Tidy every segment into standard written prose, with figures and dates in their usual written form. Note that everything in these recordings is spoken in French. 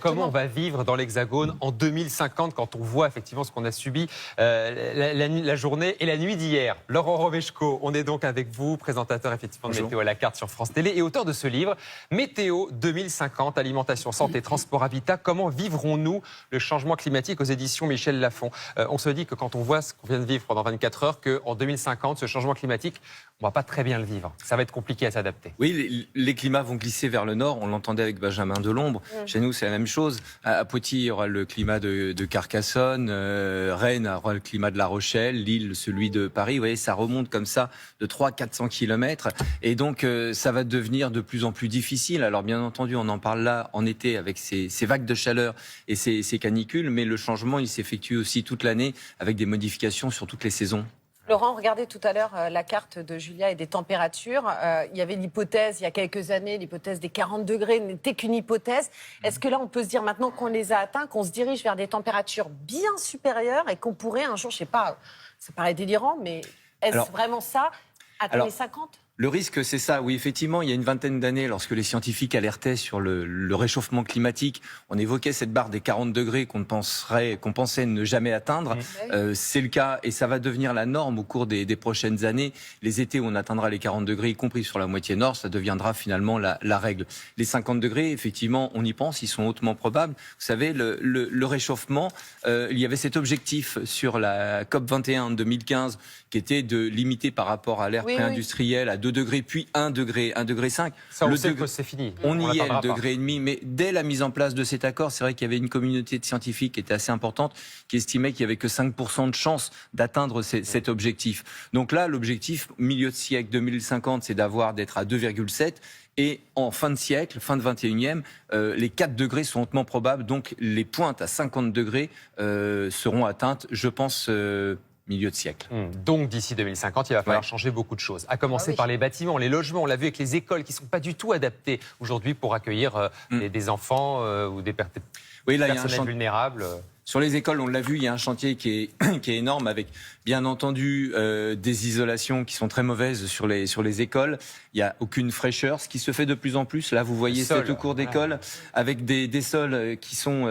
Comment on va vivre dans l'Hexagone en 2050 quand on voit effectivement ce qu'on a subi la journée et la nuit d'hier? Laurent Romeshko, on est donc avec vous, présentateur effectivement de Météo à la carte sur France Télé et auteur de ce livre, Météo 2050, alimentation, santé, transport, habitat. Comment vivrons-nous le changement climatique aux éditions Michel Lafon? On se dit que quand on voit ce qu'on vient de vivre pendant 24 heures, qu'en 2050, ce changement climatique, on ne va pas très bien le vivre. Ça va être compliqué à s'adapter. Oui, les climats vont glisser vers le nord. On l'entendait avec Benjamin Delombre. Chez nous, c'est la même chose. À Poitiers, il y aura le climat de Carcassonne. Rennes aura le climat de La Rochelle. Lille, celui de Paris. Vous voyez, ça remonte comme ça de 300-400 km. Et donc, ça va devenir de plus en plus difficile. Alors, bien entendu, on en parle là en été avec ces vagues de chaleur et ces canicules. Mais le changement, il s'effectue aussi toute l'année avec des modifications sur toutes les saisons. Laurent, regardez tout à l'heure la carte de Julia et des températures. Il y avait l'hypothèse, il y a quelques années, l'hypothèse des 40 degrés n'était qu'une hypothèse. Est-ce que là, on peut se dire maintenant qu'on les a atteints, qu'on se dirige vers des températures bien supérieures et qu'on pourrait un jour, je ne sais pas, ça paraît délirant, mais est-ce vraiment ça, atteindre les 50 ? Le risque, c'est ça. Oui, effectivement, il y a une vingtaine d'années, lorsque les scientifiques alertaient sur le réchauffement climatique, on évoquait cette barre des 40 degrés qu'on pensait ne jamais atteindre. C'est le cas et ça va devenir la norme au cours des prochaines années. Les étés où on atteindra les 40 degrés, y compris sur la moitié nord, ça deviendra finalement la règle. Les 50 degrés, effectivement, on y pense, ils sont hautement probables. Vous savez, le réchauffement, il y avait cet objectif sur la COP21 en 2015 qui était de limiter par rapport à l'ère pré-industrielle à 2 degrés, puis 1 degré, 1,5 degré. Ça, on sait que c'est fini. On y est, 1,5 degré. Mais dès la mise en place de cet accord, c'est vrai qu'il y avait une communauté de scientifiques qui était assez importante, qui estimait qu'il n'y avait que 5% de chance d'atteindre cet objectif. Donc là, l'objectif, milieu de siècle 2050, c'est d'être à 2,7. Et en fin de siècle, fin de 21e, les 4 degrés sont hautement probables. Donc les pointes à 50 degrés seront atteintes, je pense, milieu de siècle. Donc d'ici 2050, il va falloir changer beaucoup de choses. À commencer par les bâtiments, les logements. On l'a vu avec les écoles qui ne sont pas du tout adaptées aujourd'hui pour accueillir des enfants ou des personnes vulnérables. Sur les écoles, on l'a vu, il y a un chantier qui est énorme avec, bien entendu, des isolations qui sont très mauvaises sur les écoles. Il n'y a aucune fraîcheur, ce qui se fait de plus en plus. Là, vous voyez cette cour d'école avec des sols qui sont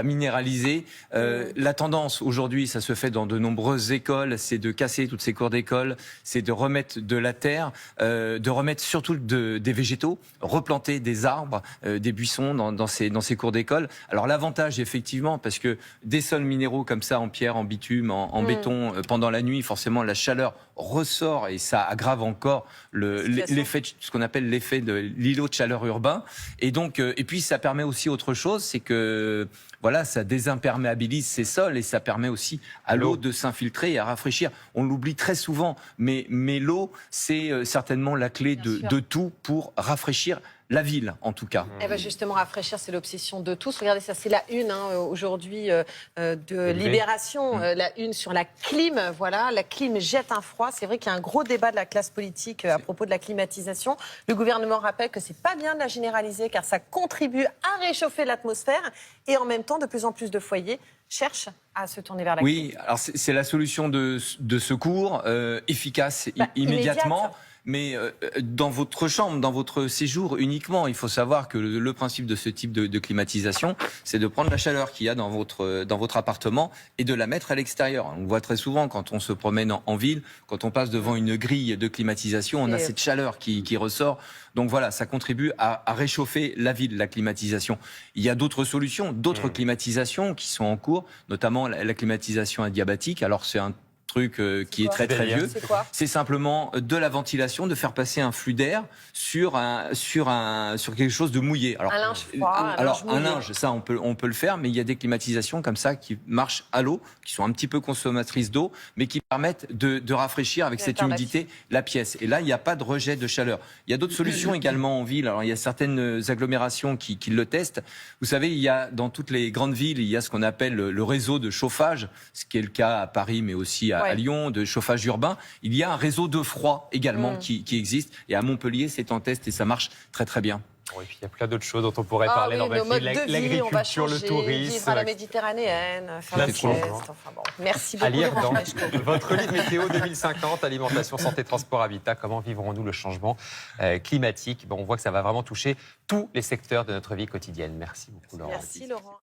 minéralisés. La tendance aujourd'hui, ça se fait dans de nombreuses écoles, c'est de casser toutes ces cours d'école, c'est de remettre de la terre, de remettre surtout des végétaux, replanter des arbres, des buissons dans ces cours d'école. Alors l'avantage, effectivement, parce que des sols minéraux comme ça, en pierre, en bitume, en béton, pendant la nuit, forcément, la chaleur ressort et ça aggrave encore l'effet, ce qu'on appelle l'effet de l'îlot de chaleur urbain. Et donc, et puis ça permet aussi autre chose, c'est que voilà, ça désimperméabilise ces sols et ça permet aussi à l'eau de s'infiltrer et à rafraîchir. On l'oublie très souvent, mais l'eau, c'est certainement la clé de tout pour rafraîchir la ville, en tout cas. Eh ben justement, rafraîchir, c'est l'obsession de tous. Regardez, ça, c'est la une aujourd'hui de Libération, la une sur la clim. Voilà, la clim jette un froid. C'est vrai qu'il y a un gros débat de la classe politique à propos de la climatisation. Le gouvernement rappelle que c'est pas bien de la généraliser car ça contribue à réchauffer l'atmosphère et en même temps, de plus en plus de foyers cherchent à se tourner vers la clim. Oui, alors c'est la solution de secours efficace immédiatement. Mais dans votre chambre, dans votre séjour uniquement, il faut savoir que le principe de ce type de climatisation, c'est de prendre la chaleur qu'il y a dans votre appartement et de la mettre à l'extérieur. On voit très souvent quand on se promène en ville, quand on passe devant une grille de climatisation, on a cette chaleur qui ressort. Donc voilà, ça contribue à réchauffer la ville, la climatisation. Il y a d'autres solutions, d'autres climatisations qui sont en cours, notamment la climatisation adiabatique. Alors c'est un truc qui est très très vieux. C'est simplement de la ventilation, de faire passer un flux d'air sur quelque chose de mouillé. Alors, un linge froid, un linge, ça on peut le faire, mais il y a des climatisations comme ça qui marchent à l'eau, qui sont un petit peu consommatrices d'eau, mais qui permettent de rafraîchir avec cette humidité la pièce. Et là, il n'y a pas de rejet de chaleur. Il y a d'autres solutions également en ville. Alors il y a certaines agglomérations qui le testent. Vous savez, il y a dans toutes les grandes villes, il y a ce qu'on appelle le réseau de chauffage, ce qui est le cas à Paris, mais aussi à Lyon, de chauffage urbain. Il y a un réseau de froid également qui existe. Et à Montpellier, c'est en test et ça marche très très bien. Bon, et puis il y a plein d'autres choses dont on pourrait Ah parler oui, dans nos modes de vie, on va l'agriculture, le changer, tourisme. vivre à la méditerranéenne, faire la Plein de sieste. choses. Enfin bon, merci À beaucoup, lire Laurent dans Romeshko. votre livre météo 2050, alimentation, santé, transport, habitat, comment vivrons-nous le changement climatique. Bon, on voit que ça va vraiment toucher tous les secteurs de notre vie quotidienne. Merci beaucoup, Laurent. Merci, Laurent.